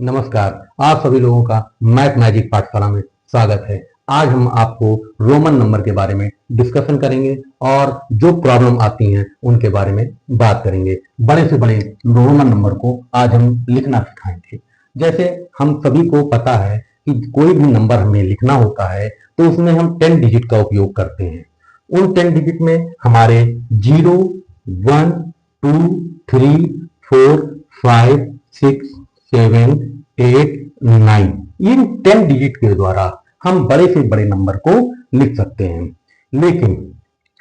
नमस्कार। आप सभी लोगों का मैथ मैजिक पाठशाला में स्वागत है। आज हम आपको रोमन नंबर के बारे में डिस्कशन करेंगे और जो प्रॉब्लम आती हैं उनके बारे में बात करेंगे। बड़े से बड़े रोमन नंबर को आज हम लिखना सिखाएंगे। जैसे हम सभी को पता है कि कोई भी नंबर हमें लिखना होता है तो उसमें हम 10 डिजिट का उपयोग करते हैं। उन 10 डिजिट में हमारे 0, 1, 2, 3, 4, 5, 6, 7, 8, 9 इन 10 डिजिट के द्वारा हम बड़े से बड़े नंबर को लिख सकते हैं। लेकिन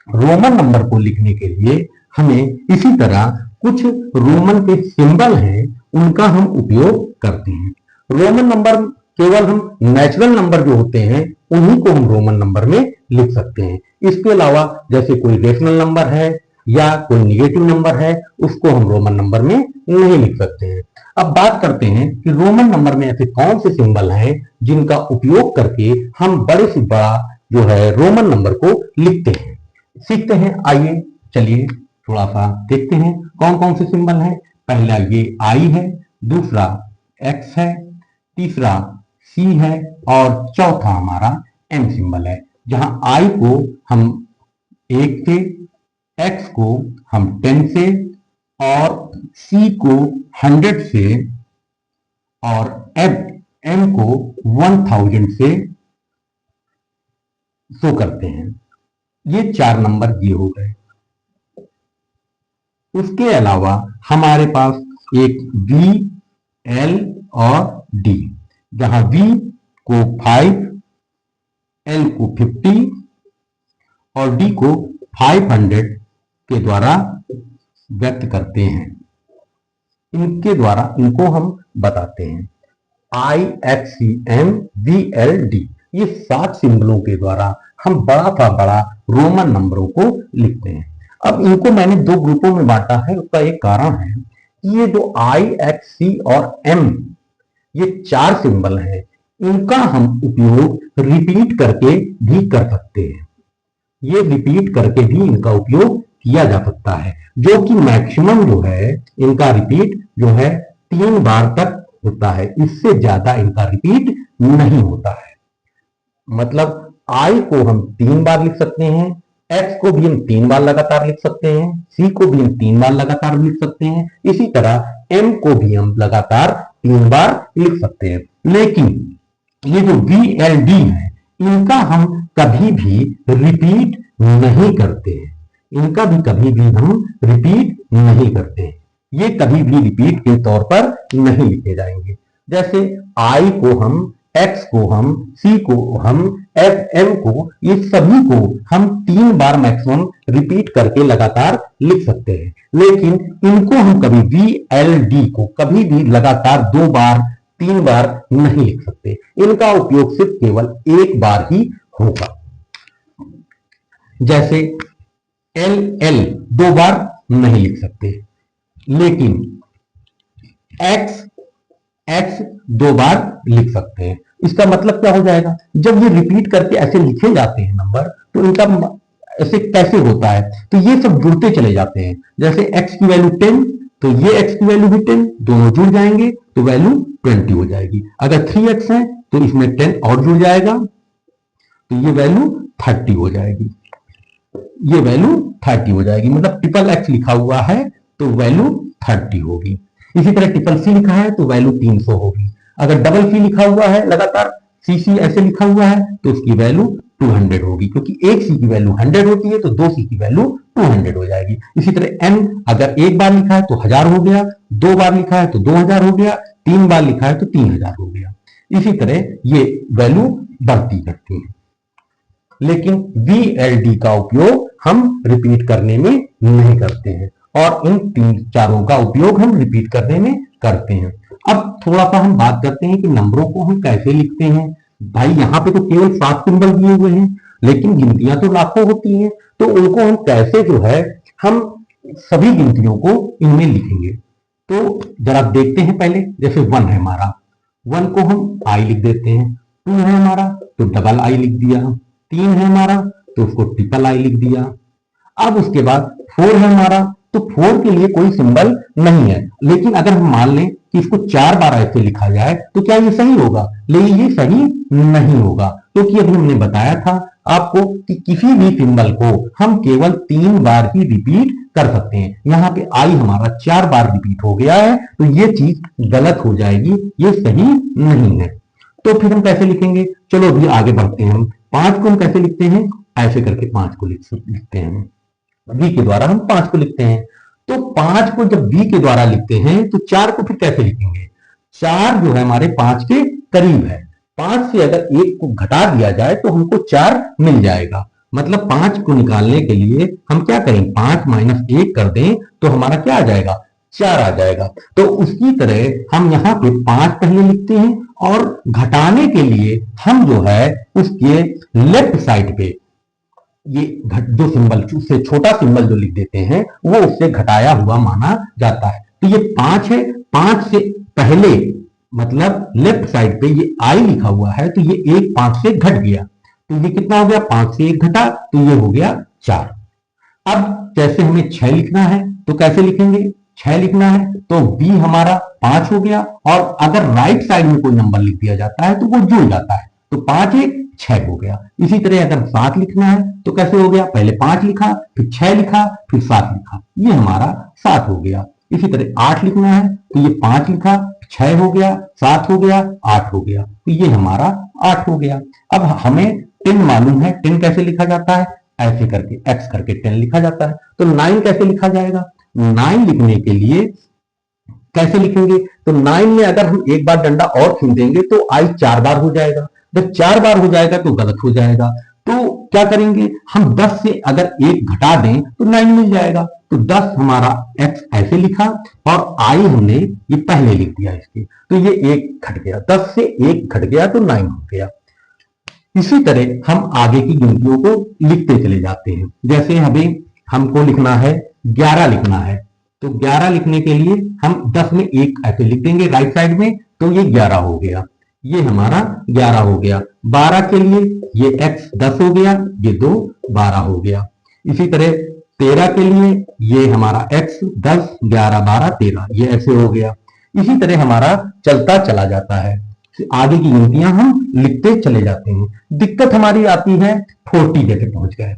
रोमन नंबर को लिखने के लिए हमें इसी तरह कुछ रोमन के सिंबल हैं, उनका हम उपयोग करते हैं। रोमन नंबर केवल हम नेचुरल नंबर जो होते हैं उन्हीं को हम रोमन नंबर में लिख सकते हैं। इसके अलावा जैसे कोई रेशनल नंबर है या कोई निगेटिव नंबर है उसको हम रोमन नंबर में नहीं लिख सकते हैं। अब बात करते हैं कि रोमन नंबर में ऐसे कौन से सिंबल हैं जिनका उपयोग करके हम बड़े से बड़ा जो है रोमन नंबर को लिखते हैं। सीखते हैं, आइए चलिए थोड़ा सा देखते हैं कौन कौन से सिंबल हैं। पहला ये आई है, दूसरा एक्स है, तीसरा सी है और चौथा हमारा एम सिंबल है। जहां आई को हम 1 से, एक्स को हम 10 से और सी को 100 से और एम को 1000 से शो करते हैं। ये 4 नंबर ये हो गए। उसके अलावा हमारे पास एक वी, एल और डी, जहां वी को 5, एल को 50 और डी को 500 के द्वारा व्यक्त करते हैं। इनके द्वारा इनको हम बताते हैं I, X, C, M, V, L, D. ये 7 सिंबलों के द्वारा हम बड़ा सा बड़ा रोमन नंबरों को लिखते हैं। अब इनको मैंने 2 ग्रुपों में बांटा है। उसका एक कारण है कि ये जो आई, एक्स, सी और एम ये 4 सिंबल हैं, इनका हम उपयोग रिपीट करके भी कर सकते हैं। ये रिपीट करके भी इनका उपयोग किया जा सकता है, जो कि मैक्सिमम जो है इनका रिपीट जो है 3 बार तक होता है। इससे ज्यादा इनका रिपीट नहीं होता है। मतलब आई को हम 3 बार लिख सकते हैं, एक्स को भी हम 3 बार लगातार लिख सकते हैं, सी को भी हम 3 बार लगातार लिख सकते हैं, इसी तरह एम को भी हम लगातार 3 बार लिख सकते हैं। लेकिन ये जो वी, एल, डी है इनका हम कभी भी रिपीट नहीं करते हैं। इनका भी कभी भी हम रिपीट नहीं करते हैं। ये कभी भी रिपीट के तौर पर नहीं लिखे जाएंगे। जैसे आई को हम, एक्स को हम, सी को हम, एम को, ये सभी को हम 3 बार मैक्सिमम रिपीट करके लगातार लिख सकते हैं। लेकिन इनको हम कभी वी, एल, डी को कभी भी लगातार 2 बार 3 बार नहीं लिख सकते। इनका उपयोग सिर्फ केवल 1 बार ही होगा। जैसे एल 2 बार नहीं लिख सकते, लेकिन एक्स 2 बार लिख सकते हैं। इसका मतलब क्या हो जाएगा, जब ये रिपीट करके ऐसे लिखे जाते हैं नंबर तो इनका ऐसे कैसे होता है, तो ये सब जुड़ते चले जाते हैं। जैसे एक्स की वैल्यू 10 तो ये एक्स की वैल्यू भी 10, दोनों जुड़ जाएंगे तो वैल्यू 20 हो जाएगी। अगर 3x है तो इसमें 10 और जुड़ जाएगा तो ये वैल्यू 30 हो जाएगी। ये वैल्यू 30 हो जाएगी। मतलब ट्रिपल एक्स लिखा हुआ है तो वैल्यू 30 होगी। इसी तरह ट्रिपल सी लिखा है तो वैल्यू 300 होगी। अगर डबल सी लिखा हुआ है लगातार, सी ऐसे लिखा हुआ है तो उसकी वैल्यू 200 होगी, क्योंकि एक सी की वैल्यू 100 होती है तो 2 सी की वैल्यू 200 हो जाएगी। इसी तरह एम अगर 1 बार लिखा है तो 1000 हो गया, 2 बार लिखा है तो 2000 हो गया, 3 बार लिखा है तो 3000 हो गया। इसी तरह ये वैल्यू बढ़ती करती है। लेकिन वी, एल, डी का उपयोग हम रिपीट करने में नहीं करते हैं और इन 3 का उपयोग हम रिपीट करने में करते हैं। अब थोड़ा सा हम बात करते हैं कि नंबरों को हम कैसे लिखते हैं। भाई यहाँ पे तो केवल 7 सिंबल दिए हुए हैं, लेकिन गिनतियां तो लाखों होती हैं, तो उनको हम कैसे जो है हम सभी गिनतियों को इनमें लिखेंगे। तो जरा देखते हैं पहले। जैसे 1 है हमारा, 1 को हम आई लिख देते हैं, 2 है हमारा तो डबल आई लिख दिया, 3 है हमारा तो उसको ट्रिपल आई लिख दिया। अब उसके बाद 4 है हमारा तो 4 के लिए कोई सिंबल नहीं है, लेकिन अगर हम मान लें कि कि इसको 4 बार ऐसे लिखा जाए तो क्या ये सही होगा? लेकिन ये सही नहीं होगा, क्योंकि अभी हमने बताया था आपको कि किसी भी सिंबल को हम केवल 3 बार ही रिपीट कर सकते हैं। यहाँ पे आई हमारा 4 बार रिपीट हो गया है, तो ये चीज गलत हो जाएगी, ये सही नहीं है। तो फिर हम कैसे लिखेंगे? चलो अभी आगे बढ़ते हैं। हम 5 को हम कैसे लिखते हैं? ऐसे करके 5 को लिखते हैं, बी के द्वारा हम 5 को लिखते हैं। तो 5 को जब बी के द्वारा लिखते हैं तो 4 को फिर कैसे लिखेंगे? 4 जो है हमारे 5 के करीब है। 5 से अगर 1 को घटा दिया जाए तो हमको 4 मिल जाएगा। मतलब 5 को निकालने के लिए हम क्या करें? 5 माइनस 1 कर दें तो हमारा क्या आ जाएगा? 4 आ जाएगा। तो उसी तरह हम यहाँ पे 5 पहले लिखते हैं और घटाने के लिए हम जो है उसके लेफ्ट साइड पे ये जो सिंबल, उससे छोटा सिंबल जो लिख देते हैं वो उससे घटाया हुआ माना जाता है। तो ये 5 है, 5 से पहले मतलब लेफ्ट साइड पे ये आई लिखा हुआ है, तो ये 1 5 से घट गया, तो ये कितना हो गया? 5 से 1 घटा तो ये हो गया 4। अब जैसे हमें 6 लिखना है तो कैसे लिखेंगे? 6 लिखना है तो बी हमारा 5 हो गया, और अगर राइट साइड में कोई नंबर लिख दिया जाता है तो वो जुड़ जाता है, तो 5 1 6 हो गया। इसी तरह अगर 7 लिखना है तो कैसे हो गया? पहले 5 लिखा, फिर 6 लिखा, फिर 7 लिखा, ये हमारा 7 हो गया। इसी तरह 8 लिखना है तो ये 5 लिखा, 6 हो गया, 7 हो गया, 8 हो गया, तो ये हमारा 8 हो गया। अब हमें 10 मालूम है, 10 कैसे लिखा जाता है? ऐसे करके x करके 10 लिखा जाता है। तो 9 कैसे लिखा जाएगा? 9 लिखने के लिए कैसे लिखेंगे? तो 9 में अगर हम एक बार डंडा और खींच देंगे तो आई 4 बार हो जाएगा। जब 4 बार हो जाएगा तो गलत हो जाएगा, तो क्या करेंगे? हम 10 से अगर 1 घटा दें तो 9 मिल जाएगा। तो 10 हमारा x ऐसे लिखा और आई हमने ये पहले लिख दिया इसके, तो ये 1 घट गया, 10 से 1 घट गया तो 9 हो गया। इसी तरह हम आगे की गिनतियों को लिखते चले जाते हैं। जैसे अभी हमको लिखना है 11 लिखना है, तो 11 लिखने के लिए हम 10 में 1 ऐसे लिख देंगे राइट साइड में, तो ये 11 हो गया, ये हमारा 11 हो गया। 12 के लिए ये x 10 हो गया, ये 2 12 हो गया। इसी तरह 13 के लिए ये हमारा x 10 11 12 13, ये ऐसे हो गया। इसी तरह हमारा चलता चला जाता है, आगे की गिनतियां हम लिखते चले जाते हैं। दिक्कत हमारी आती है 40 जैसे पहुंच गए,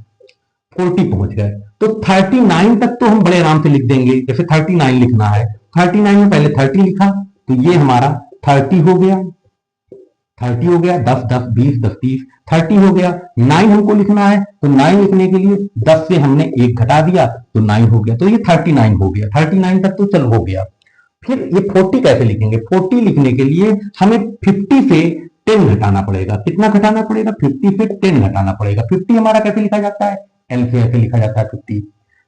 40 पहुंच गए तो 39 तक तो हम बड़े आराम से लिख देंगे। जैसे 39 लिखना है, 39 में पहले 30 लिखा तो ये हमारा 30 हो गया, 30 हो गया, 10 10 20 10 30 30 हो गया। 9 हमको लिखना है तो 9 लिखने के लिए 10 से हमने 1 घटा दिया तो 9 हो गया, तो ये 39 हो गया। 39 तक तो चल हो गया। फिर ये 40 कैसे लिखेंगे? 40 लिखने के लिए हमें 50 से 10 घटाना पड़ेगा। कितना घटाना पड़ेगा? 50 से 10 घटाना पड़ेगा। 50 हमारा कैसे लिखा जाता है? एल से ऐसे लिखा जाता है 50,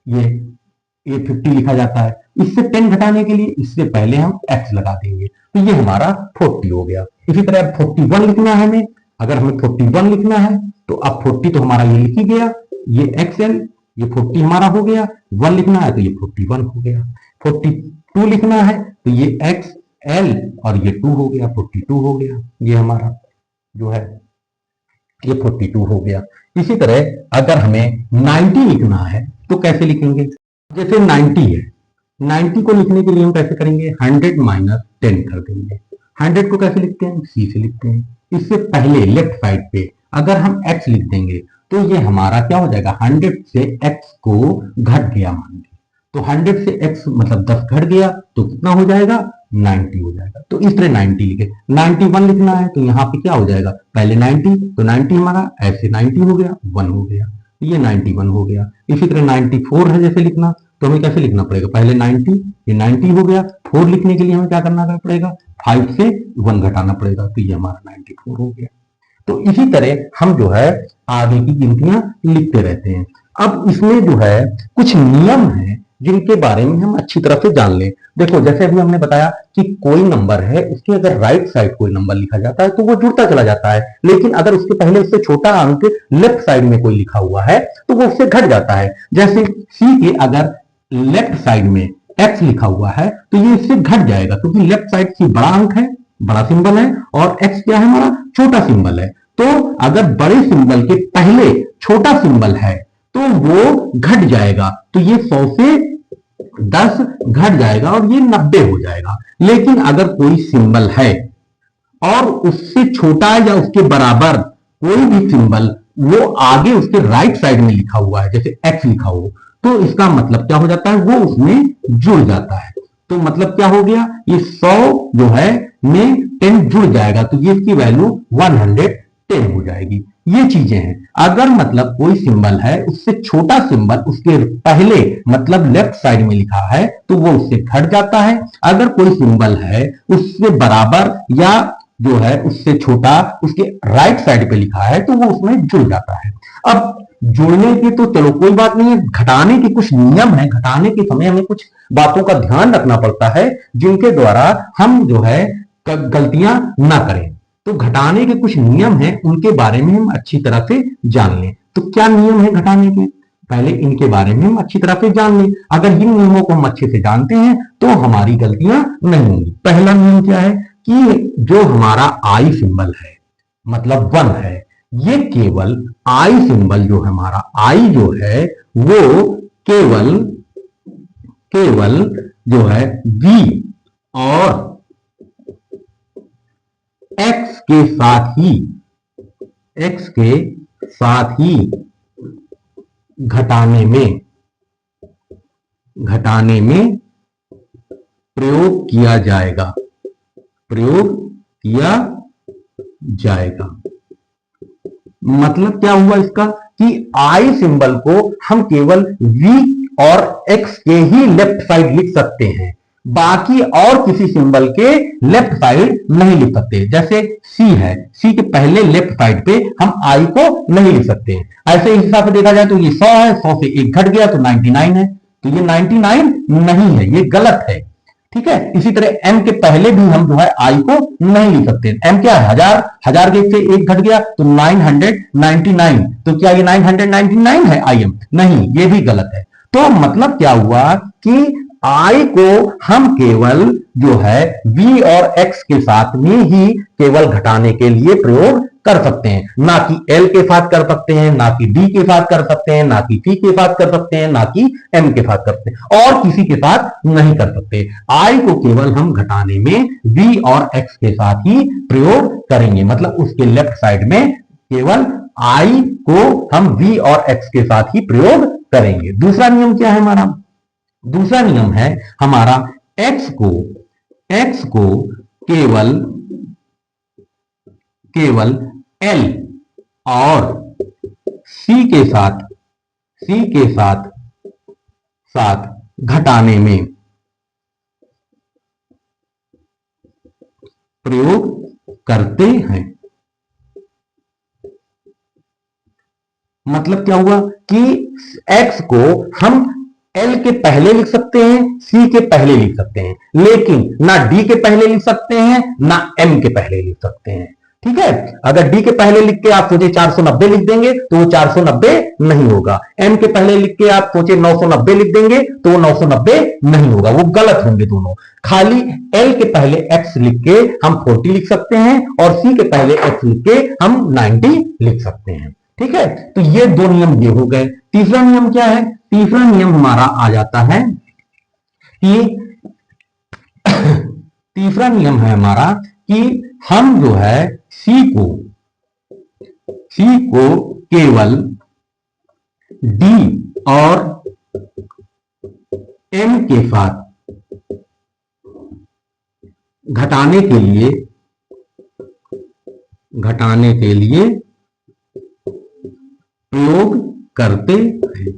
ये 50 लिखा जाता है। इससे 10 घटाने के लिए इससे पहले हम x लगा देंगे, तो ये हमारा 40 हो गया। इसी तरह 41 लिखना है हमें, अगर हमें 41 लिखना है तो अब 40 तो हमारा ये लिख ही गया, ये XL, ये 40 हमारा हो गया। 1 लिखना है तो ये 41 हो गया। 42 लिखना है तो ये XL और ये 2 हो गया, 42 हो गया। ये हमारा जो है ये 42 हो गया। इसी तरह अगर हमें 90 लिखना है तो कैसे लिखेंगे? जैसे 90 है, 90 को लिखने के लिए हम कैसे करेंगे? 100 माइनस 10 कर देंगे। 100 को कैसे लिखते हैं? C से लिखते हैं। इससे पहले लेफ्ट साइड पे अगर हम x लिख देंगे तो ये हमारा क्या हो जाएगा? 100 से x को घट गया मान लीजिए, तो 100 से x मतलब 10 घट गया तो कितना हो जाएगा? 90 हो जाएगा। तो इस तरह 90 लिखे। 91 लिखना है तो यहाँ पे क्या हो जाएगा? पहले 90, तो 90 हमारा ऐसे 90 हो गया, 1 हो गया, ये 91 हो गया। इसी तरह 94 है जैसे लिखना, तो हमें कैसे लिखना पड़ेगा? पहले 90, ये 90 हो गया। 4 लिखने के लिए हमें क्या करना पड़ेगा? 5 से 1 घटाना पड़ेगा, तो ये हमारा 94 हो गया। तो इसी तरह हम जो है आगे की गिनतियां लिखते रहते हैं। अब इसमें जो है कुछ नियम है जिनके बारे में हम अच्छी तरह से जान लें। देखो, जैसे अभी हमने बताया कि कोई नंबर है, उसके अगर राइट साइड कोई नंबर लिखा जाता है तो वो जुड़ता चला जाता है, लेकिन अगर उसके पहले उससे छोटा अंक लेफ्ट साइड में कोई लिखा हुआ है तो वो उससे घट जाता है। जैसे C के अगर लेफ्ट साइड में x लिखा हुआ है तो ये इससे घट जाएगा, क्योंकि लेफ्ट साइड C बड़ा अंक है, बड़ा सिंबल है, और x क्या है? हमारा छोटा सिंबल है। तो अगर बड़े सिंबल के पहले छोटा सिंबल है तो वो घट जाएगा, तो ये 100 से 10 घट जाएगा और ये 90 हो जाएगा। लेकिन अगर कोई सिंबल है और उससे छोटा या उसके बराबर कोई भी सिंबल वो आगे उसके राइट साइड में लिखा हुआ है, जैसे एक्स लिखा हो, तो इसका मतलब क्या हो जाता है, वो उसमें जुड़ जाता है। तो मतलब क्या हो गया, ये 100 जो है में 10 जुड़ जाएगा, तो ये इसकी वैल्यू 110 हो जाएगी। ये चीजें हैं। अगर मतलब कोई सिंबल है उससे छोटा सिंबल उसके पहले मतलब लेफ्ट साइड में लिखा है तो वो उससे घट जाता है। अगर कोई सिंबल है उससे बराबर या जो है उससे छोटा उसके राइट साइड पे लिखा है तो वो उसमें जुड़ जाता है। अब जुड़ने के तो चलो कोई बात नहीं है, घटाने के कुछ नियम है। घटाने के समय हमें कुछ बातों का ध्यान रखना पड़ता है जिनके द्वारा हम जो है गलतियां ना करें। तो घटाने के कुछ नियम हैं, उनके बारे में हम अच्छी तरह से जान लें। तो क्या नियम है घटाने के, पहले इनके बारे में हम अच्छी तरह से जान लें। अगर इन नियमों को हम अच्छे से जानते हैं तो हमारी गलतियां नहीं होंगी। पहला नियम क्या है कि जो हमारा आई सिंबल है मतलब 1 है, ये केवल आई सिंबल जो हमारा आई जो है वो केवल केवल जो है v और x के साथ ही घटाने में प्रयोग किया जाएगा। मतलब क्या हुआ इसका कि आई सिंबल को हम केवल v और x के ही लेफ्ट साइड लिख सकते हैं, बाकी और किसी सिंबल के लेफ्ट साइड नहीं लिख सकते। जैसे C है, C के पहले लेफ्ट साइड पे हम I को नहीं लिख सकते हैं। ऐसे इस हिसाब से देखा जाए तो ये 100 है, 100 से 1 घट गया तो 99 है, तो ये 99 नहीं है, ये गलत है। ठीक है। इसी तरह M के पहले भी हम जो है I को नहीं लिख सकते। M क्या है, 1000, 1000 के से 1 घट गया तो 999, तो क्या ये 999 है IM? नहीं, ये भी गलत है। तो मतलब क्या हुआ कि I को हम केवल जो है V और X के साथ में ही केवल घटाने के लिए प्रयोग कर सकते हैं, ना कि L के साथ कर सकते हैं, ना कि D के साथ कर सकते हैं, ना कि C के साथ कर सकते हैं, ना कि M के साथ कर सकते हैं, और किसी के साथ नहीं कर सकते। I को केवल हम घटाने में V और X के साथ ही प्रयोग करेंगे, मतलब उसके लेफ्ट साइड में केवल I को हम V और X के साथ ही प्रयोग करेंगे। दूसरा नियम क्या है हमारा, दूसरा नियम है हमारा x को केवल L और C के साथ घटाने में प्रयोग करते हैं। मतलब क्या हुआ कि x को हम L के पहले लिख सकते हैं, C के पहले लिख सकते हैं, लेकिन ना D के पहले लिख सकते हैं, ना M के पहले लिख सकते हैं। ठीक है। अगर D के पहले लिख के आप सोचे 490 लिख देंगे तो वो 490 नहीं होगा। M के पहले लिख के आप सोचे 990 लिख देंगे तो वो 990 नहीं होगा, वो गलत होंगे दोनों। खाली L के पहले X लिख के हम 40 लिख सकते हैं और C के पहले X लिख के हम 90 लिख सकते हैं। ठीक है। तो ये दो नियम ये हो गए। तीसरा नियम क्या है, तीसरा नियम हमारा आ जाता है कि तीसरा नियम है हमारा कि हम जो है C को केवल D और M के साथ घटाने के लिए प्रयोग करते हैं।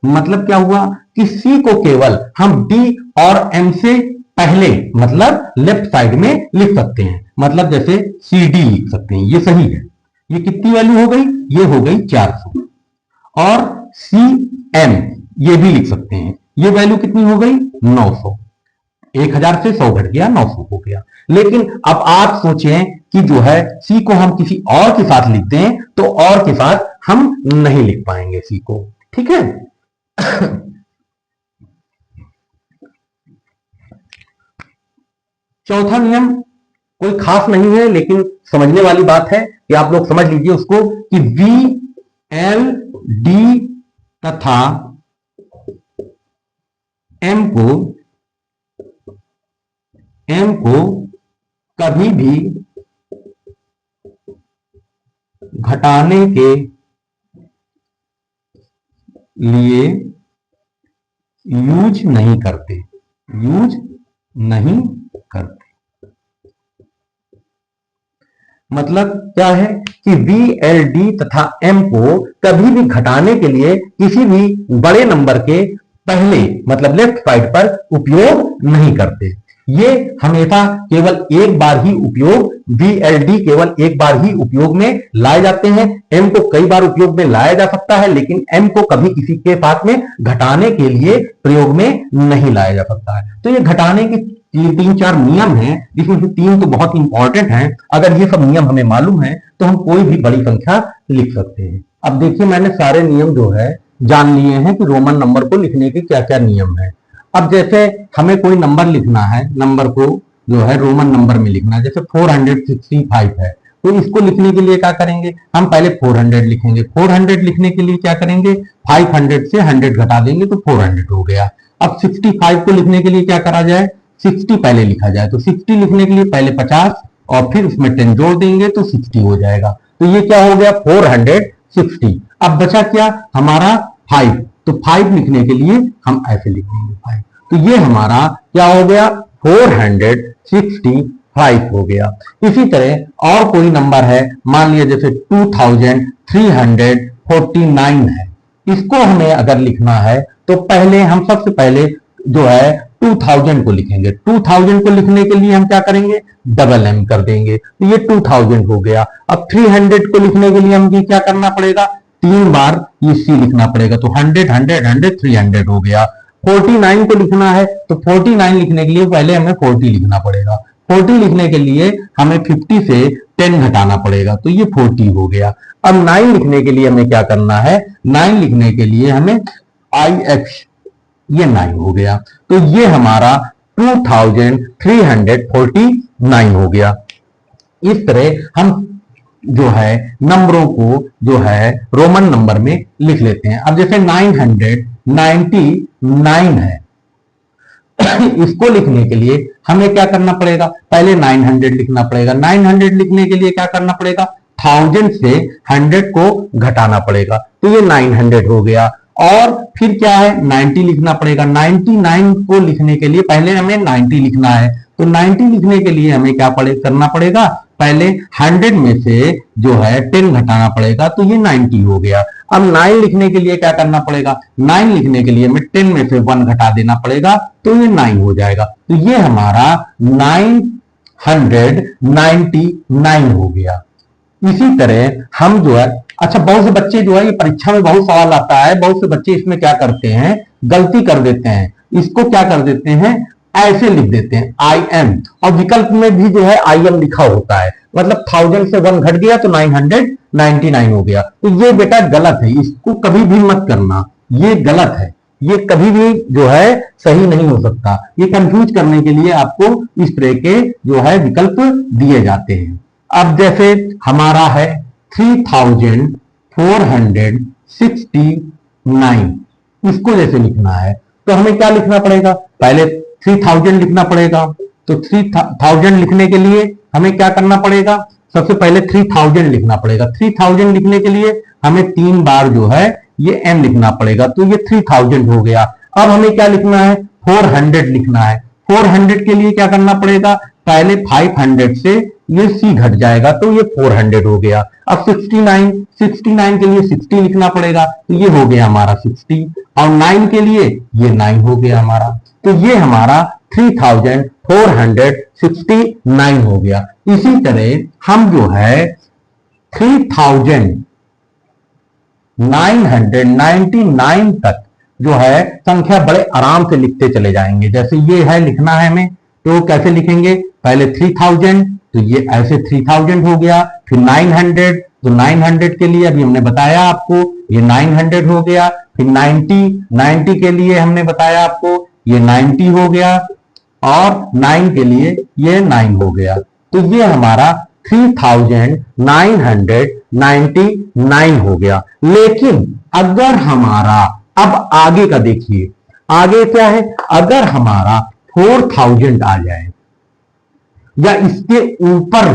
मतलब क्या हुआ कि C को केवल हम D और M से पहले मतलब लेफ्ट साइड में लिख सकते हैं, मतलब जैसे CD लिख सकते हैं, ये सही है। ये कितनी वैल्यू हो गई, ये हो गई 400। और CM ये भी लिख सकते हैं, ये वैल्यू कितनी हो गई 900। 1000 से 100 घट गया, 900 हो गया। लेकिन अब आप सोचें कि जो है C को हम किसी और के साथ लिख दें तो और के साथ हम नहीं लिख पाएंगे C को। ठीक है। चौथा नियम कोई खास नहीं है, लेकिन समझने वाली बात है कि आप लोग समझ लीजिए उसको कि V L D तथा m को कभी भी घटाने के लिए यूज नहीं करते। मतलब क्या है कि VLD तथा M को कभी भी घटाने के लिए किसी भी बड़े नंबर के पहले मतलब लेफ्ट साइड पर उपयोग नहीं करते। ये हमेशा केवल एक बार ही उपयोग, VLD केवल एक बार ही उपयोग में लाए जाते हैं। M को कई बार उपयोग में लाया जा सकता है, लेकिन M को कभी किसी के साथ में घटाने के लिए प्रयोग में नहीं लाया जा सकता है। तो ये घटाने के तीन चार नियम हैं, जिसमें से 3 तो बहुत इंपॉर्टेंट हैं। अगर ये सब नियम हमें मालूम है तो हम कोई भी बड़ी संख्या लिख सकते हैं। अब देखिए, मैंने सारे नियम जो है जान लिए हैं कि रोमन नंबर को लिखने के क्या क्या नियम है। अब जैसे हमें कोई नंबर लिखना है, नंबर को जो है रोमन नंबर में लिखना है, जैसे 465 है, तो इसको लिखने के लिए क्या करेंगे, हम पहले 400 लिखेंगे। 400 लिखने के लिए क्या करेंगे, 500 से 100 घटा देंगे तो 400 हो गया। अब 65 को लिखने के लिए क्या करा जाए, 60 पहले लिखा जाए, तो 60 लिखने के लिए पहले 50 और फिर उसमें 10 जोड़ देंगे तो 60 हो जाएगा। तो ये क्या हो गया, 460। अब बचा क्या हमारा 5, तो 5 लिखने के लिए हम ऐसे लिख देंगे 5। तो ये हमारा क्या हो गया, 465 हो गया। इसी तरह और कोई नंबर है, मान लिया जैसे 2349 है, इसको हमें अगर लिखना है तो पहले हम सबसे पहले जो है 2000 को लिखेंगे। 2000 को लिखने के लिए हम क्या करेंगे, डबल M कर देंगे, तो ये 2000 हो गया। अब 300 को लिखने के लिए हम क्या करना पड़ेगा, 3 बार ये C लिखना पड़ेगा, तो 100 100 100 300 हो गया। 49 को लिखना है तो 49 लिखने के लिए पहले हमें 40 लिखना पड़ेगा। 40 लिखने के लिए हमें 50 से 10 घटाना पड़ेगा, तो ये 40 हो गया। अब 9 लिखने के लिए हमें क्या करना है, 9 लिखने के लिए हमें IX, ये 9 हो गया। तो ये हमारा 2349 हो गया। इस तरह हम जो है नंबरों को जो है रोमन नंबर में लिख लेते हैं। अब जैसे 999 है, इसको लिखने के लिए हमें क्या करना पड़ेगा, पहले 900 लिखना पड़ेगा। 900 लिखने के लिए क्या करना पड़ेगा, 1000 से 100 को घटाना पड़ेगा, तो ये 900 हो गया। और फिर क्या है, 90 लिखना पड़ेगा। 99 को लिखने के लिए पहले हमें 90 लिखना है, तो 90 लिखने के लिए हमें क्या करना पड़ेगा, पहले 100 में से जो है 10 घटाना पड़ेगा, तो ये 90 हो गया। अब 9 लिखने के लिए क्या करना पड़ेगा, 9 लिखने के लिए हमें 10 में से 1 घटा देना पड़ेगा, तो ये 9 हो जाएगा। तो ये हमारा 999 हो गया। इसी तरह हम जो है, अच्छा बहुत से बच्चे जो है, ये परीक्षा में बहुत सवाल आता है, बहुत से बच्चे इसमें क्या करते हैं, गलती कर देते हैं, इसको क्या कर देते हैं, ऐसे लिख देते हैं IM, और विकल्प में भी जो है IM लिखा होता है, मतलब 1000 से 1 घट गया तो 999 हो गया। तो ये बेटा गलत है, इसको कभी भी मत करना, ये गलत है, ये कभी भी जो है सही नहीं हो सकता। ये कंफ्यूज करने के लिए आपको इस तरह के जो है विकल्प दिए जाते हैं। अब जैसे हमारा है 3469, इसको जैसे लिखना है तो हमें क्या लिखना पड़ेगा, पहले 3000 लिखना पड़ेगा। तो 3000 लिखने के लिए हमें क्या करना पड़ेगा, सबसे पहले 3000 लिखना पड़ेगा। 3000 लिखने के लिए हमें 3 बार जो है ये M लिखना पड़ेगा, तो ये 3000 हो गया। अब हमें क्या लिखना है, 400 लिखना है। 400 के लिए क्या करना पड़ेगा, पहले 500 से ये C घट जाएगा, तो ये 400 हो गया। अब 69 के लिए 60 लिखना पड़ेगा, तो ये हो गया हमारा 60, और 9 के लिए ये 9 हो गया हमारा। तो ये हमारा 3469 हो गया। इसी तरह हम जो है 3999 तक जो है संख्या बड़े आराम से लिखते चले जाएंगे। जैसे ये है लिखना है हमें, तो कैसे लिखेंगे, पहले 3000, तो ये ऐसे 3000 हो गया। फिर 900, तो 900 के लिए अभी हमने बताया आपको ये 900 हो गया। फिर 90 के लिए हमने बताया आपको ये 90 हो गया, और 9 के लिए ये 9 हो गया। तो ये हमारा 3999 हो गया। लेकिन अगर हमारा अब आगे का देखिए, आगे क्या है, अगर हमारा 4000 आ जाए या इसके ऊपर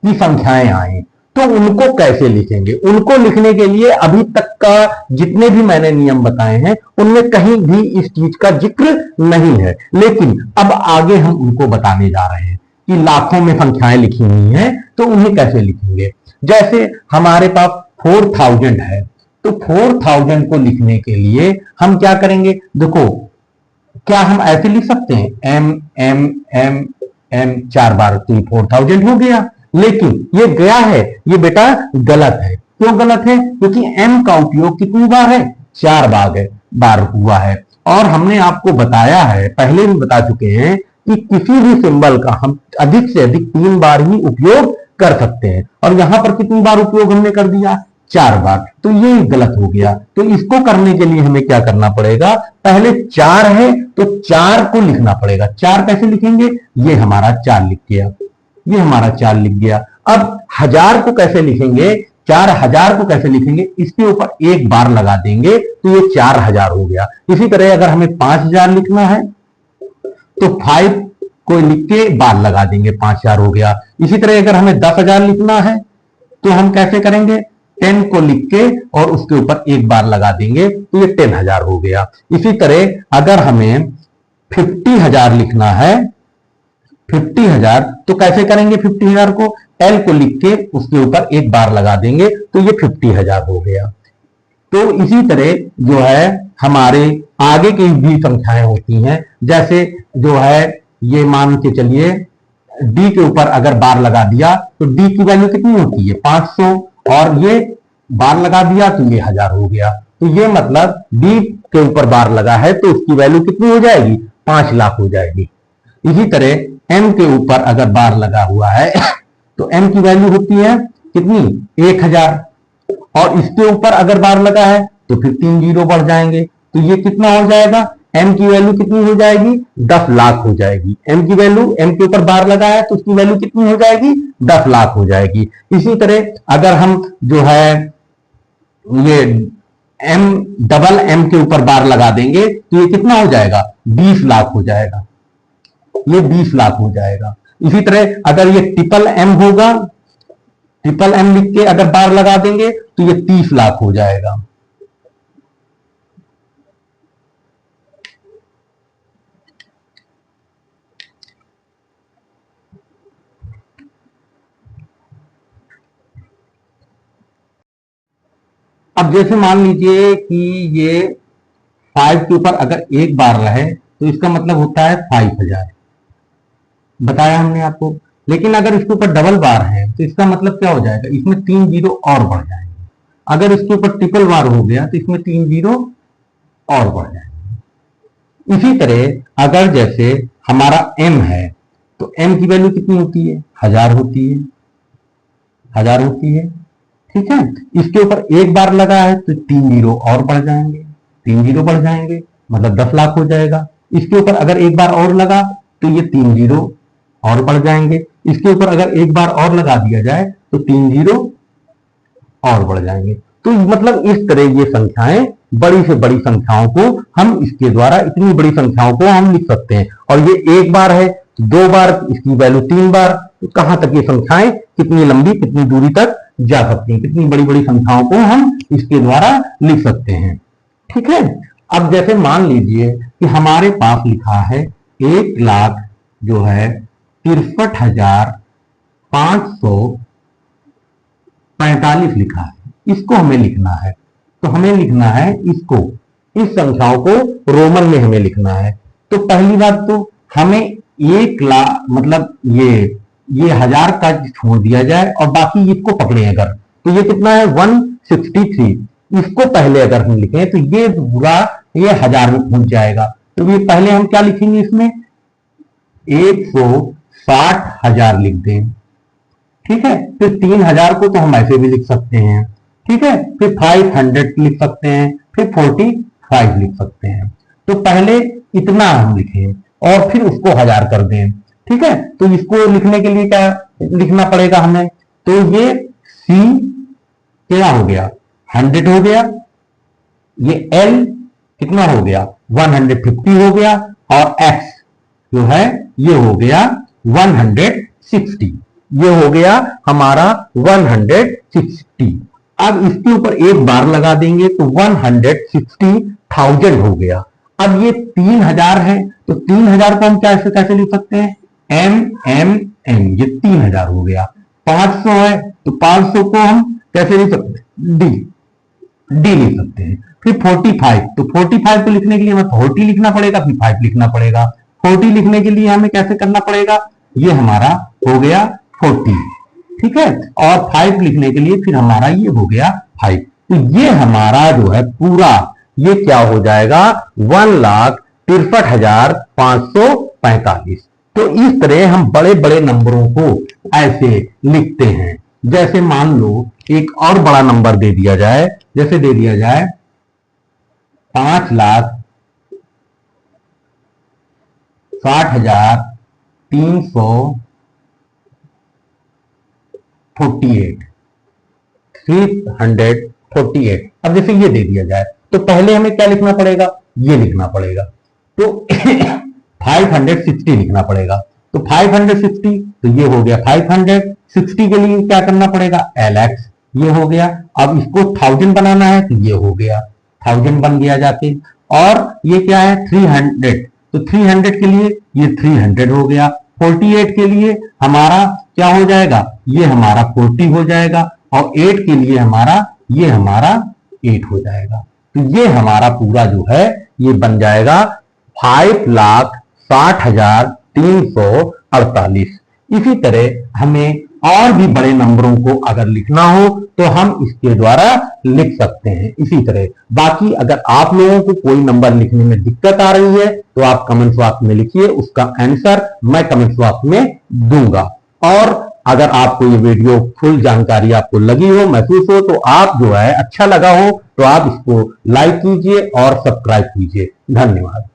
की संख्याएं आए तो उनको कैसे लिखेंगे। उनको लिखने के लिए अभी तक का जितने भी मैंने नियम बताए हैं उनमें कहीं भी इस चीज का जिक्र नहीं है, लेकिन अब आगे हम उनको बताने जा रहे हैं कि लाखों में संख्याएं लिखी हुई हैं तो उन्हें कैसे लिखेंगे। जैसे हमारे पास 4000 है तो 4000 को लिखने के लिए हम क्या करेंगे, देखो क्या हम ऐसे लिख सकते हैं एम एम एम एम 4 बार तो 4000 हो गया, लेकिन ये गया है, ये बेटा गलत है। क्यों गलत है, क्योंकि m का उपयोग कितनी बार है, 4 बार हुआ है। और हमने आपको बताया है, पहले भी बता चुके हैं कि किसी भी सिंबल का हम अधिक से अधिक 3 बार ही उपयोग कर सकते हैं, और यहां पर कितनी बार उपयोग हमने कर दिया, 4 बार, तो ये गलत हो गया। तो इसको करने के लिए हमें क्या करना पड़ेगा, पहले 4 है तो 4 को लिखना पड़ेगा। 4 कैसे लिखेंगे, ये हमारा 4 लिख गया, ये हमारा 4 लिख गया। अब 1000 को कैसे लिखेंगे, 4000 को कैसे लिखेंगे, इसके ऊपर 1 बार लगा देंगे तो ये 4000 हो गया। इसी तरह अगर हमें 5000 लिखना है तो 5 को लिख के बार लगा देंगे, 5000 हो गया। इसी तरह अगर हमें 10,000 लिखना है तो हम कैसे करेंगे, 10 को लिख के और उसके ऊपर 1 बार लगा देंगे तो ये 10,000 हो गया। इसी तरह अगर हमें 50,000 लिखना है, 50,000 तो कैसे करेंगे, 50,000 को L को लिख के उसके ऊपर 1 बार लगा देंगे तो ये 50,000 हो गया। तो इसी तरह जो है हमारे आगे की भी संख्याएं होती हैं, जैसे जो है ये मान के चलिए D के ऊपर अगर बार लगा दिया तो D की वैल्यू कितनी होती है, 500, और ये बार लगा दिया तो ये 1000 हो गया। तो ये मतलब D के ऊपर बार लगा है तो उसकी वैल्यू कितनी हो जाएगी, 5 लाख हो जाएगी। इसी तरह M के ऊपर अगर बार लगा हुआ है तो M की वैल्यू होती है कितनी, 1000, और इसके ऊपर अगर बार लगा है तो फिर 3 जीरो बढ़ जाएंगे तो ये कितना हो जाएगा, M की वैल्यू कितनी हो जाएगी, 10 लाख हो जाएगी। M की वैल्यू, M के ऊपर बार लगा है तो उसकी वैल्यू कितनी हो जाएगी, 10 लाख हो जाएगी। इसी तरह अगर हम जो है ये डबल M के ऊपर बार लगा देंगे तो ये कितना हो जाएगा, 20 लाख हो जाएगा, ये 20 लाख हो जाएगा। इसी तरह अगर ये ट्रिपल M होगा, ट्रिपल M लिख के अगर बार लगा देंगे तो ये 30 लाख हो जाएगा। अब जैसे मान लीजिए कि ये 5 के ऊपर अगर 1 बार रहे तो इसका मतलब होता है 5000, बताया हमने आपको। लेकिन अगर इसके ऊपर डबल बार है तो इसका मतलब क्या हो जाएगा, इसमें 3 जीरो और बढ़ जाएंगे। अगर इसके ऊपर ट्रिपल बार हो गया तो इसमें 3 जीरो और बढ़ जाएंगे। इसी तरह अगर जैसे हमारा M है तो M की वैल्यू कितनी होती है, 1000 होती है, 1000 होती है, ठीक है। इसके ऊपर 1 बार लगा है तो 3 जीरो और बढ़ जाएंगे, 3 जीरो बढ़ जाएंगे, मतलब 10 लाख हो जाएगा। इसके ऊपर अगर 1 बार और लगा तो ये 3 जीरो और बढ़ जाएंगे। इसके ऊपर अगर 1 बार और लगा दिया जाए तो 3 जीरो और बढ़ जाएंगे। तो मतलब इस तरह ये संख्याएं, बड़ी से बड़ी संख्याओं को हम इसके द्वारा, इतनी बड़ी संख्याओं को हम लिख सकते हैं। और ये 1 बार है, 2 बार, इसकी वैल्यू 3 बार, तो कहां तक ये संख्याएं कितनी लंबी, कितनी दूरी तक जा सकती हैं, कितनी बड़ी बड़ी संख्याओं को हम इसके द्वारा लिख सकते हैं, ठीक है। अब जैसे मान लीजिए कि हमारे पास लिखा है 1 लाख जो है 63,545 लिखा है, इसको हमें लिखना है। तो हमें लिखना है इसको, इस संख्याओं को रोमन में हमें लिखना है। तो पहली बात तो हमें 1 लाख मतलब ये 1000 का छोड़ दिया जाए और बाकी इसको पकड़े अगर, तो ये कितना है 163। इसको पहले अगर हम लिखें तो ये पूरा ये 1000 में पहुंच जाएगा। तो ये पहले हम क्या लिखेंगे, इसमें 160,000 लिख दें, ठीक है। फिर 3000 को तो हम ऐसे भी लिख सकते हैं, ठीक है। फिर 500 लिख सकते हैं, फिर 45 लिख सकते हैं। तो पहले इतना हम लिखें और फिर उसको 1000 कर दें, ठीक है। तो इसको लिखने के लिए क्या लिखना पड़ेगा हमें, तो ये C क्या हो गया, 100 हो गया, ये L कितना हो गया 150 हो गया, और X जो है ये हो गया 160, ये हो गया हमारा 160। अब इसके ऊपर एक बार लगा देंगे तो 160,000 हो गया। अब ये 3000 है तो 3000 को हम कैसे कैसे लिख सकते हैं, M, ये 3000 हो गया। 500 है तो 500 को हम कैसे लिख सकते हैं, डी लिख सकते हैं। फिर 45, तो 45 को लिखने के लिए हमें 40 लिखना पड़ेगा, फिर 5 लिखना पड़ेगा। 40 लिखने के लिए हमें कैसे करना पड़ेगा, ये हमारा हो गया 40, ठीक है, और 5 लिखने के लिए फिर हमारा ये हो गया 5। तो ये हमारा जो है पूरा ये क्या हो जाएगा 1,63,545। तो इस तरह हम बड़े बड़े नंबरों को ऐसे लिखते हैं। जैसे मान लो एक और बड़ा नंबर दे दिया जाए, जैसे दे दिया जाए 5,60,348। अब जैसे ये दे दिया जाए तो पहले हमें क्या लिखना पड़ेगा, ये लिखना पड़ेगा, तो 560 लिखना पड़ेगा। तो 560 तो ये हो गया 560 के लिए क्या करना पड़ेगा, LX, ये हो गया। अब इसको 1000 बनाना है तो ये हो गया 1000 बन गया जाके, और ये क्या है 300, तो 300 के लिए ये 300 हो गया। 48 के लिए हमारा क्या हो जाएगा, ये हमारा 40 हो जाएगा, और 8 के लिए हमारा ये हमारा 8 हो जाएगा। तो ये हमारा पूरा जो है ये बन जाएगा 5,60,348। इसी तरह हमें और भी बड़े नंबरों को अगर लिखना हो तो हम इसके द्वारा लिख सकते हैं इसी तरह। बाकी अगर आप लोगों को कोई नंबर लिखने में दिक्कत आ रही है तो आप कमेंट बॉक्स में लिखिए, उसका आंसर मैं कमेंट बॉक्स में दूंगा। और अगर आपको ये वीडियो फुल जानकारी आपको लगी हो, महसूस हो, तो आप जो है अच्छा लगा हो तो आप इसको लाइक कीजिए और सब्सक्राइब कीजिए। धन्यवाद।